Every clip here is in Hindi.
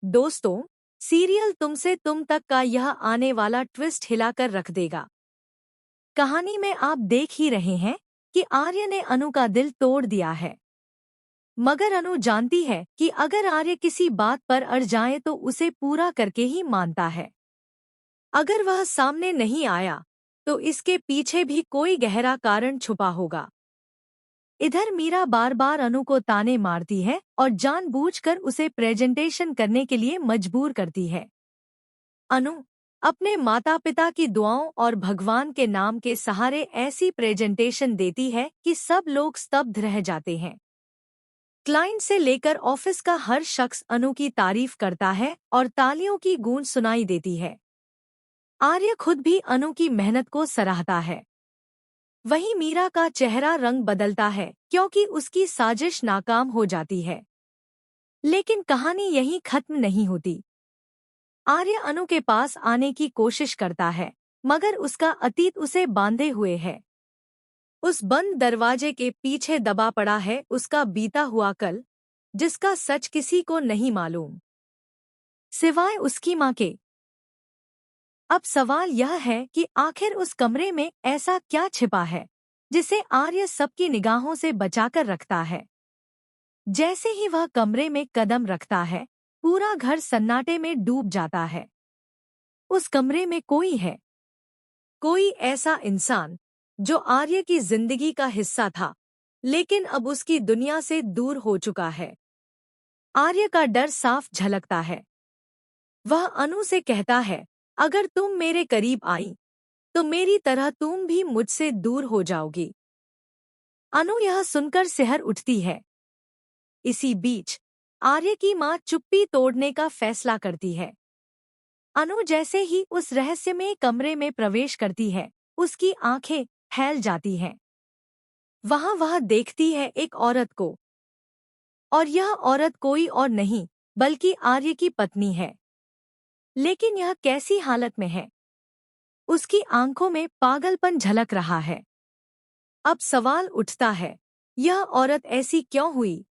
दोस्तों, सीरियल तुमसे तुम तक का यह आने वाला ट्विस्ट हिलाकर रख देगा। कहानी में आप देख ही रहे हैं कि आर्य ने अनु का दिल तोड़ दिया है। मगर अनु जानती है कि अगर आर्य किसी बात पर अड़ जाए तो उसे पूरा करके ही मानता है। अगर वह सामने नहीं आया तो इसके पीछे भी कोई गहरा कारण छुपा होगा। इधर मीरा बार बार अनु को ताने मारती है और जानबूझकर उसे प्रेजेंटेशन करने के लिए मजबूर करती है। अनु अपने माता पिता की दुआओं और भगवान के नाम के सहारे ऐसी प्रेजेंटेशन देती है कि सब लोग स्तब्ध रह जाते हैं। क्लाइंट से लेकर ऑफिस का हर शख्स अनु की तारीफ करता है और तालियों की गूंज सुनाई देती है। आर्य खुद भी अनु की मेहनत को सराहता है। वहीं मीरा का चेहरा रंग बदलता है क्योंकि उसकी साजिश नाकाम हो जाती है। लेकिन कहानी यहीं खत्म नहीं होती। आर्य अनु के पास आने की कोशिश करता है, मगर उसका अतीत उसे बांधे हुए है। उस बंद दरवाजे के पीछे दबा पड़ा है उसका बीता हुआ कल, जिसका सच किसी को नहीं मालूम, सिवाय उसकी माँ के। अब सवाल यह है कि आखिर उस कमरे में ऐसा क्या छिपा है जिसे आर्य सबकी निगाहों से बचाकर रखता है। जैसे ही वह कमरे में कदम रखता है, पूरा घर सन्नाटे में डूब जाता है। उस कमरे में कोई है, कोई ऐसा इंसान जो आर्य की जिंदगी का हिस्सा था, लेकिन अब उसकी दुनिया से दूर हो चुका है। आर्य का डर साफ झलकता है। वह अनु से कहता है, अगर तुम मेरे करीब आई तो मेरी तरह तुम भी मुझसे दूर हो जाओगी। अनु यह सुनकर सिहर उठती है। इसी बीच आर्य की माँ चुप्पी तोड़ने का फैसला करती है। अनु जैसे ही उस रहस्यमय कमरे में प्रवेश करती है, उसकी आंखें फैल जाती हैं। वहां वह देखती है एक औरत को, और यह औरत कोई और नहीं बल्कि आर्य की पत्नी है। लेकिन यह कैसी हालत में है? उसकी आंखों में पागलपन झलक रहा है। अब सवाल उठता है, यह औरत ऐसी क्यों हुई?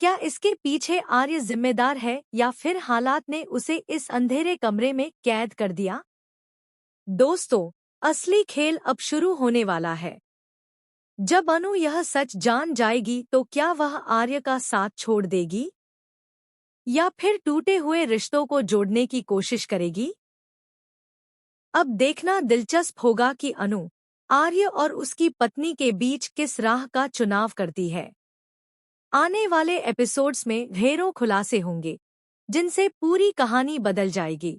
क्या इसके पीछे आर्य जिम्मेदार है या फिर हालात ने उसे इस अंधेरे कमरे में कैद कर दिया? दोस्तों, असली खेल अब शुरू होने वाला है। जब अनु यह सच जान जाएगी तो क्या वह आर्य का साथ छोड़ देगी या फिर टूटे हुए रिश्तों को जोड़ने की कोशिश करेगी? अब देखना दिलचस्प होगा कि अनु आर्य और उसकी पत्नी के बीच किस राह का चुनाव करती है। आने वाले एपिसोड्स में ढेरों खुलासे होंगे जिनसे पूरी कहानी बदल जाएगी।